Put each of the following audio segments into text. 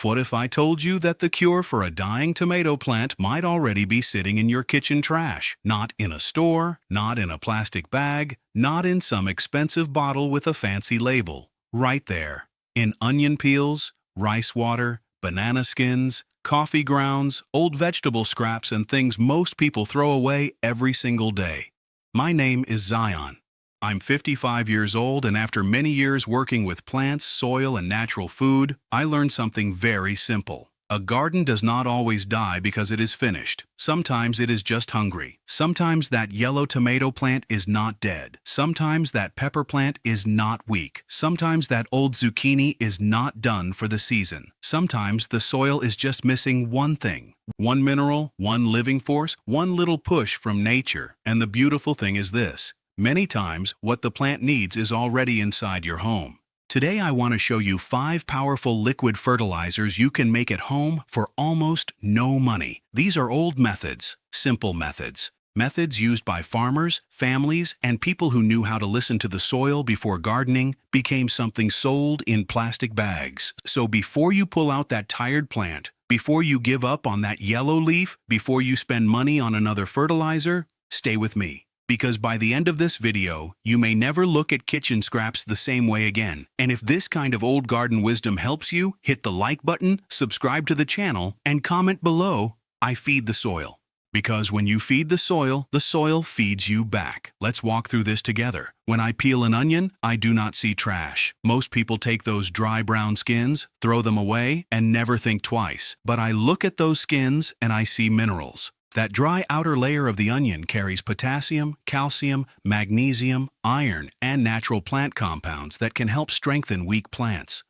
What if I told you that the cure for a dying tomato plant might already be sitting in your kitchen trash? Not in a store, not in a plastic bag, not in some expensive bottle with a fancy label. Right there. In onion peels, rice water, banana skins, coffee grounds, old vegetable scraps, and things most people throw away every single day. My name is Zion. I'm 55 years old, and after many years working with plants, soil, and natural food, I learned something very simple. A garden does not always die because it is finished. Sometimes it is just hungry. Sometimes that yellow tomato plant is not dead. Sometimes that pepper plant is not weak. Sometimes that old zucchini is not done for the season. Sometimes the soil is just missing one thing. One mineral, one living force, one little push from nature. And the beautiful thing is this. Many times, what the plant needs is already inside your home. Today I want to show you 5 powerful liquid fertilizers you can make at home for almost no money. These are old methods, simple methods. Methods used by farmers, families, and people who knew how to listen to the soil before gardening became something sold in plastic bags. So before you pull out that tired plant, before you give up on that yellow leaf, before you spend money on another fertilizer, stay with me. Because by the end of this video, you may never look at kitchen scraps the same way again. And if this kind of old garden wisdom helps you, hit the like button, subscribe to the channel, and comment below, I feed the soil. Because when you feed the soil feeds you back. Let's walk through this together. When I peel an onion, I do not see trash. Most people take those dry brown skins, throw them away, and never think twice. But I look at those skins and I see minerals. That dry outer layer of the onion carries potassium, calcium, magnesium, iron, and natural plant compounds that can help strengthen weak plants.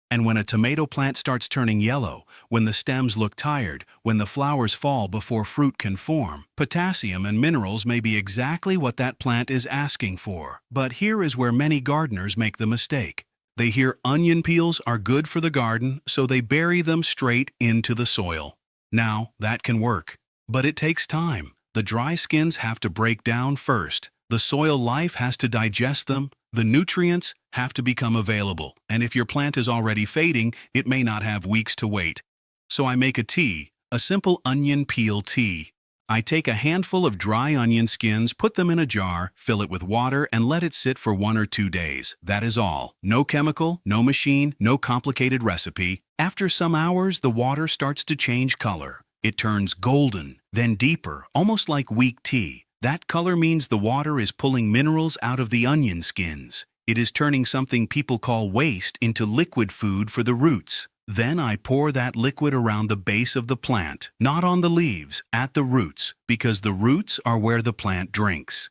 And when a tomato plant starts turning yellow, when the stems look tired, when the flowers fall before fruit can form, potassium and minerals may be exactly what that plant is asking for. But here is where many gardeners make the mistake. They hear onion peels are good for the garden, so they bury them straight into the soil. Now, that can work. But it takes time. The dry skins have to break down first. The soil life has to digest them. The nutrients have to become available. And if your plant is already fading, it may not have weeks to wait. So I make a tea, a simple onion peel tea. I take a handful of dry onion skins, put them in a jar, fill it with water, and let it sit for 1 or 2 days. That is all. No chemical, no machine, no complicated recipe. After some hours, the water starts to change color. It turns golden, then deeper, almost like weak tea. That color means the water is pulling minerals out of the onion skins. It is turning something people call waste into liquid food for the roots. Then I pour that liquid around the base of the plant, not on the leaves, at the roots, because the roots are where the plant drinks.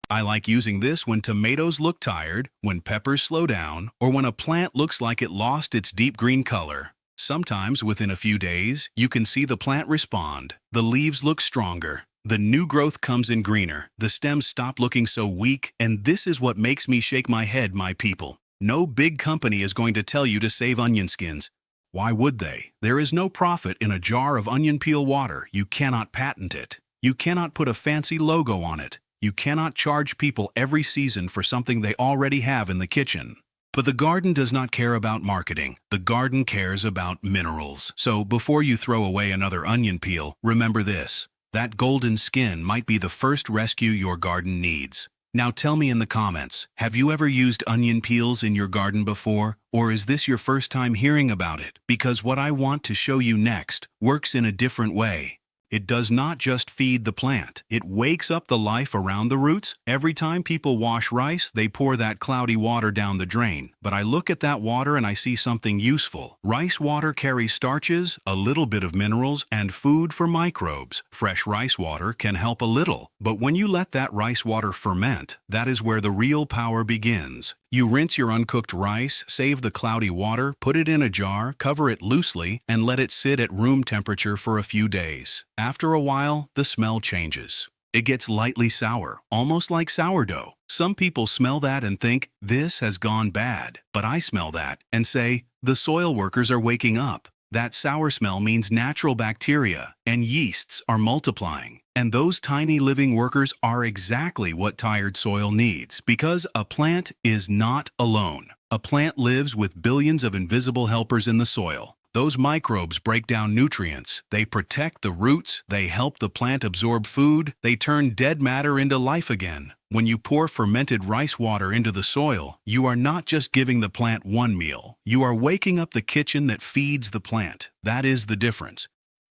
I like using this when tomatoes look tired, when peppers slow down, or when a plant looks like it lost its deep green color. Sometimes, within a few days, you can see the plant respond. The leaves look stronger. The new growth comes in greener. The stems stop looking so weak, and this is what makes me shake my head, my people. No big company is going to tell you to save onion skins. Why would they? There is no profit in a jar of onion peel water. You cannot patent it. You cannot put a fancy logo on it. You cannot charge people every season for something they already have in the kitchen. But the garden does not care about marketing. The garden cares about minerals. So before you throw away another onion peel, remember this. That golden skin might be the first rescue your garden needs. Now tell me in the comments, have you ever used onion peels in your garden before? Or is this your first time hearing about it? Because what I want to show you next works in a different way. It does not just feed the plant. It wakes up the life around the roots. Every time people wash rice, they pour that cloudy water down the drain. But I look at that water and I see something useful. Rice water carries starches, a little bit of minerals, and food for microbes. Fresh rice water can help a little. But when you let that rice water ferment, that is where the real power begins. You rinse your uncooked rice, save the cloudy water, put it in a jar, cover it loosely, and let it sit at room temperature for a few days. After a while, the smell changes. It gets lightly sour, almost like sourdough. Some people smell that and think, this has gone bad. But I smell that and say, the soil workers are waking up. That sour smell means natural bacteria and yeasts are multiplying. And those tiny living workers are exactly what tired soil needs, because a plant is not alone. A plant lives with billions of invisible helpers in the soil. Those microbes break down nutrients. They protect the roots. They help the plant absorb food. They turn dead matter into life again. When you pour fermented rice water into the soil, you are not just giving the plant one meal. You are waking up the kitchen that feeds the plant. That is the difference.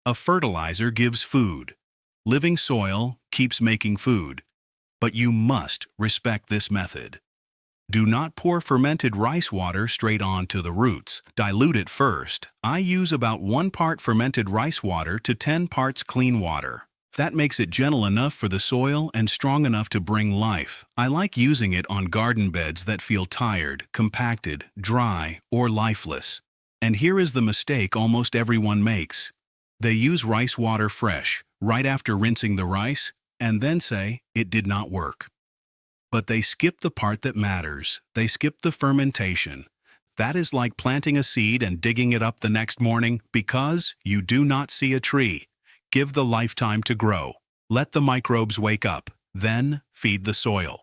A fertilizer gives food. Living soil keeps making food. But you must respect this method. Do not pour fermented rice water straight onto the roots. Dilute it first. I use about 1 part fermented rice water to 10 parts clean water. That makes it gentle enough for the soil and strong enough to bring life. I like using it on garden beds that feel tired, compacted, dry, or lifeless. And here is the mistake almost everyone makes. They use rice water fresh, right after rinsing the rice, and then say, "It did not work." But they skip the part that matters. They skip the fermentation. That is like planting a seed and digging it up the next morning because you do not see a tree. Give the lifetime to grow. Let the microbes wake up. Then feed the soil.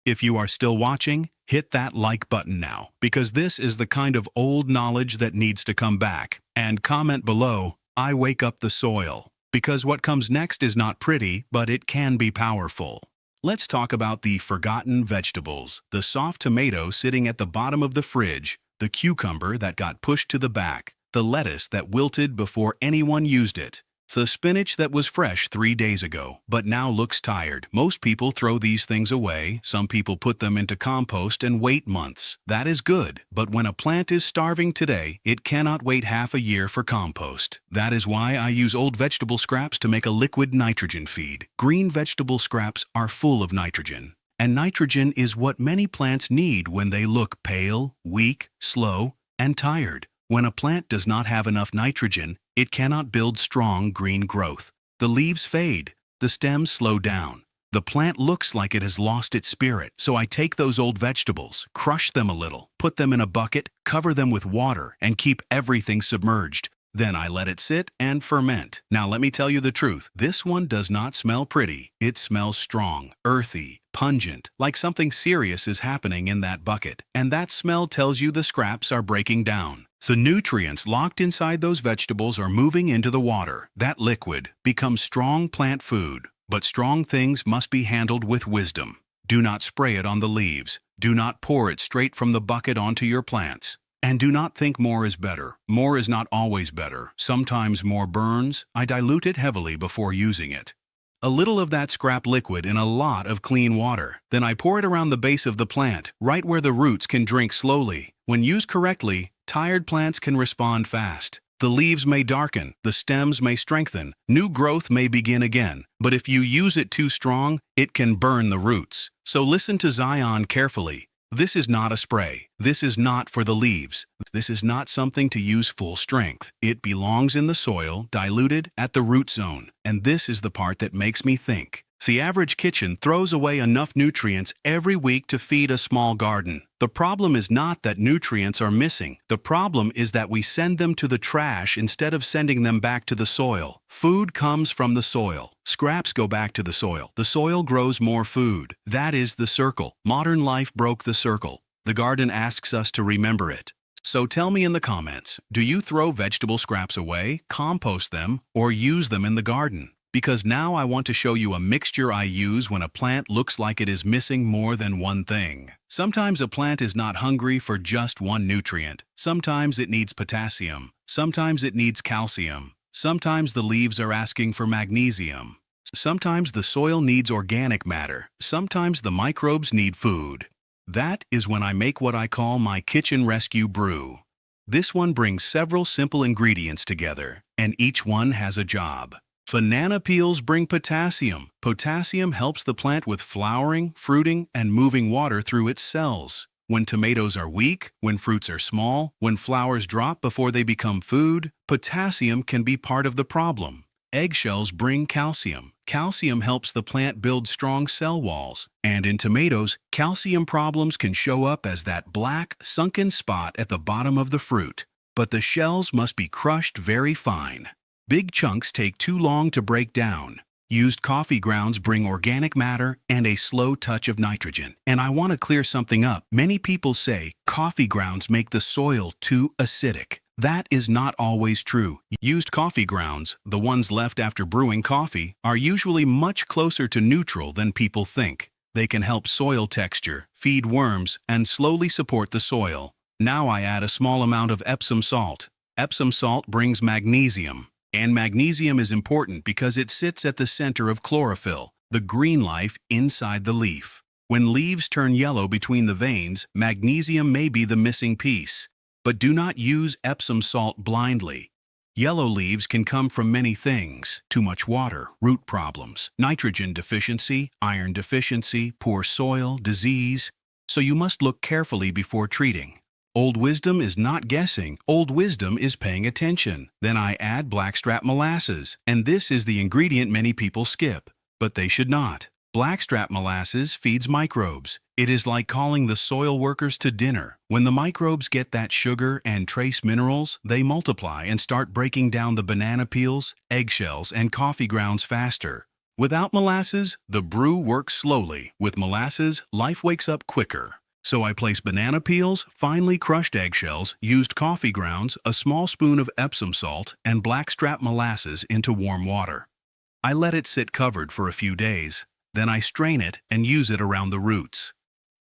If you are still watching, hit that like button now, because this is the kind of old knowledge that needs to come back. And comment below, "I wake up the soil," because what comes next is not pretty, but it can be powerful. Let's talk about the forgotten vegetables, the soft tomato sitting at the bottom of the fridge, the cucumber that got pushed to the back, the lettuce that wilted before anyone used it, the spinach that was fresh 3 days ago, but now looks tired. Most people throw these things away. Some people put them into compost and wait months. That is good, but when a plant is starving today, it cannot wait half a year for compost. That is why I use old vegetable scraps to make a liquid nitrogen feed. Green vegetable scraps are full of nitrogen. And nitrogen is what many plants need when they look pale, weak, slow, and tired. When a plant does not have enough nitrogen, it cannot build strong green growth. The leaves fade. The stems slow down. The plant looks like it has lost its spirit. So I take those old vegetables, crush them a little, put them in a bucket, cover them with water, and keep everything submerged. Then I let it sit and ferment. Now let me tell you the truth. This one does not smell pretty. It smells strong, earthy, pungent, like something serious is happening in that bucket. And that smell tells you the scraps are breaking down. The nutrients locked inside those vegetables are moving into the water. That liquid becomes strong plant food. But strong things must be handled with wisdom. Do not spray it on the leaves. Do not pour it straight from the bucket onto your plants. And do not think more is better. More is not always better. Sometimes more burns. I dilute it heavily before using it. A little of that scrap liquid in a lot of clean water. Then I pour it around the base of the plant, right where the roots can drink slowly. When used correctly, tired plants can respond fast. The leaves may darken, the stems may strengthen, new growth may begin again. But if you use it too strong, it can burn the roots. So listen to Zion carefully. This is not a spray. This is not for the leaves. This is not something to use full strength. It belongs in the soil, diluted at the root zone. And this is the part that makes me think. The average kitchen throws away enough nutrients every week to feed a small garden. The problem is not that nutrients are missing. The problem is that we send them to the trash instead of sending them back to the soil. Food comes from the soil. Scraps go back to the soil. The soil grows more food. That is the circle. Modern life broke the circle. The garden asks us to remember it. So tell me in the comments, do you throw vegetable scraps away, compost them, or use them in the garden? Because now I want to show you a mixture I use when a plant looks like it is missing more than one thing. Sometimes a plant is not hungry for just one nutrient. Sometimes it needs potassium. Sometimes it needs calcium. Sometimes the leaves are asking for magnesium. Sometimes the soil needs organic matter. Sometimes the microbes need food. That is when I make what I call my kitchen rescue brew. This one brings several simple ingredients together, and each one has a job. Banana peels bring potassium. Potassium helps the plant with flowering, fruiting, and moving water through its cells. When tomatoes are weak, when fruits are small, when flowers drop before they become food, potassium can be part of the problem. Eggshells bring calcium. Calcium helps the plant build strong cell walls. And in tomatoes, calcium problems can show up as that black, sunken spot at the bottom of the fruit. But the shells must be crushed very fine. Big chunks take too long to break down. Used coffee grounds bring organic matter and a slow touch of nitrogen. And I want to clear something up. Many people say coffee grounds make the soil too acidic. That is not always true. Used coffee grounds, the ones left after brewing coffee, are usually much closer to neutral than people think. They can help soil texture, feed worms, and slowly support the soil. Now I add a small amount of Epsom salt. Epsom salt brings magnesium. And magnesium is important because it sits at the center of chlorophyll, the green life inside the leaf. When leaves turn yellow between the veins, magnesium may be the missing piece. But do not use Epsom salt blindly. Yellow leaves can come from many things: too much water, root problems, nitrogen deficiency, iron deficiency, poor soil, disease. So you must look carefully before treating. Old wisdom is not guessing. Old wisdom is paying attention. Then I add blackstrap molasses, and this is the ingredient many people skip, but they should not. Blackstrap molasses feeds microbes. It is like calling the soil workers to dinner. When the microbes get that sugar and trace minerals, they multiply and start breaking down the banana peels, eggshells, and coffee grounds faster. Without molasses, the brew works slowly. With molasses, life wakes up quicker. So I place banana peels, finely crushed eggshells, used coffee grounds, a small spoon of Epsom salt, and blackstrap molasses into warm water. I let it sit covered for a few days. Then I strain it and use it around the roots.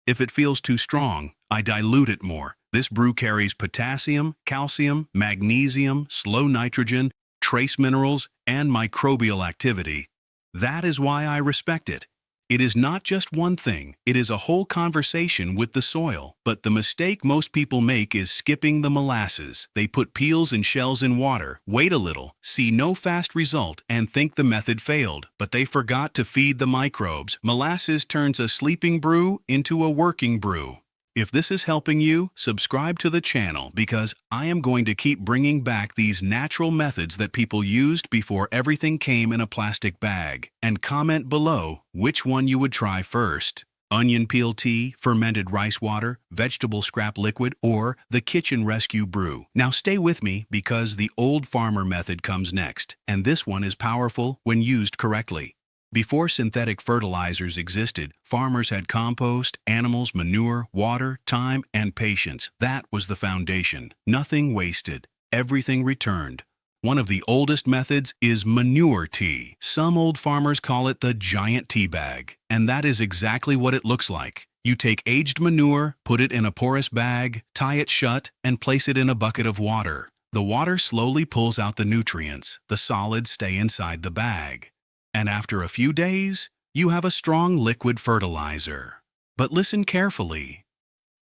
If it feels too strong, I dilute it more. This brew carries potassium, calcium, magnesium, slow nitrogen, trace minerals, and microbial activity. That is why I respect it. It is not just one thing, it is a whole conversation with the soil. But the mistake most people make is skipping the molasses. They put peels and shells in water, wait a little, see no fast result, and think the method failed. But they forgot to feed the microbes. Molasses turns a sleeping brew into a working brew. If this is helping you, subscribe to the channel because I am going to keep bringing back these natural methods that people used before everything came in a plastic bag. And comment below which one you would try first: onion peel tea, fermented rice water, vegetable scrap liquid, or the kitchen rescue brew. Now stay with me because the old farmer method comes next, and this one is powerful when used correctly. Before synthetic fertilizers existed, farmers had compost, animals, manure, water, time, and patience. That was the foundation. Nothing wasted. Everything returned. One of the oldest methods is manure tea. Some old farmers call it the giant tea bag, and that is exactly what it looks like. You take aged manure, put it in a porous bag, tie it shut, and place it in a bucket of water. The water slowly pulls out the nutrients. The solids stay inside the bag. And after a few days, you have a strong liquid fertilizer. But listen carefully.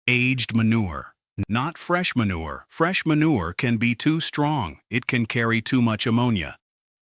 Aged manure, not fresh manure. Fresh manure can be too strong. It can carry too much ammonia.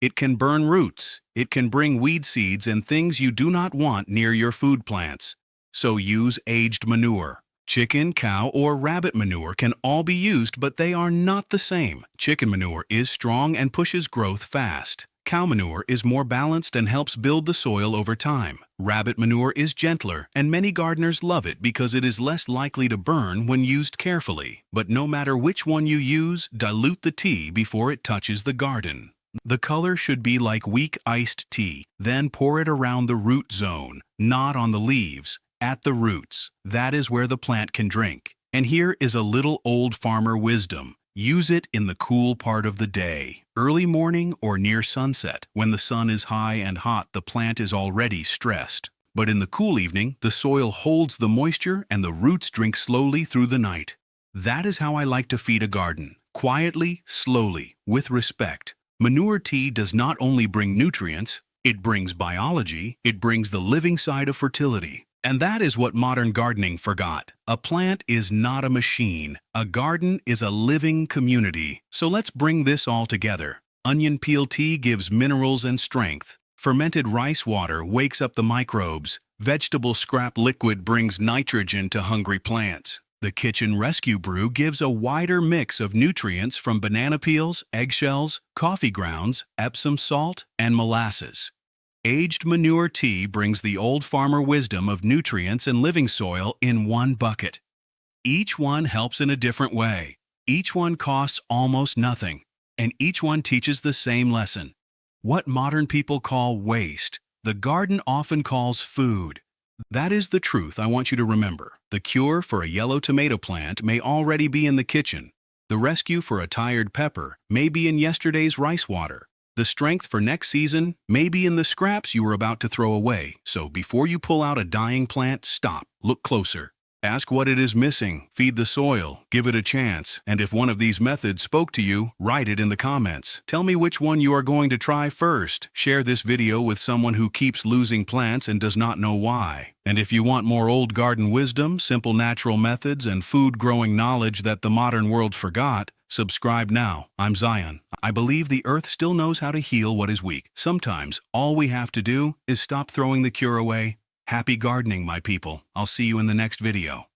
It can burn roots. It can bring weed seeds and things you do not want near your food plants. So use aged manure. Chicken, cow, or rabbit manure can all be used, but they are not the same. Chicken manure is strong and pushes growth fast. Cow manure is more balanced and helps build the soil over time. Rabbit manure is gentler, and many gardeners love it because it is less likely to burn when used carefully. But no matter which one you use, dilute the tea before it touches the garden. The color should be like weak iced tea. Then pour it around the root zone, not on the leaves, at the roots. That is where the plant can drink. And here is a little old farmer wisdom. Use it in the cool part of the day, early morning or near sunset. When the sun is high and hot, the plant is already stressed. But in the cool evening, the soil holds the moisture and the roots drink slowly through the night. That is how I like to feed a garden. Quietly, slowly, with respect. Manure tea does not only bring nutrients, it brings biology, it brings the living side of fertility. And that is what modern gardening forgot. A plant is not a machine. A garden is a living community. So let's bring this all together. Onion peel tea gives minerals and strength. Fermented rice water wakes up the microbes. Vegetable scrap liquid brings nitrogen to hungry plants. The kitchen rescue brew gives a wider mix of nutrients from banana peels, eggshells, coffee grounds, Epsom salt, and molasses. Aged manure tea brings the old farmer wisdom of nutrients and living soil in one bucket. Each one helps in a different way. Each one costs almost nothing, and each one teaches the same lesson. What modern people call waste, the garden often calls food. That is the truth I want you to remember. The cure for a yellow tomato plant may already be in the kitchen. The rescue for a tired pepper may be in yesterday's rice water. The strength for next season may be in the scraps you were about to throw away. So before you pull out a dying plant, stop, look closer. Ask what it is missing, feed the soil, give it a chance, and if one of these methods spoke to you, write it in the comments. Tell me which one you are going to try first. Share this video with someone who keeps losing plants and does not know why. And if you want more old garden wisdom, simple natural methods, and food-growing knowledge that the modern world forgot, subscribe now. I'm Zion. I believe the earth still knows how to heal what is weak. Sometimes, all we have to do is stop throwing the cure away. Happy gardening, my people. I'll see you in the next video.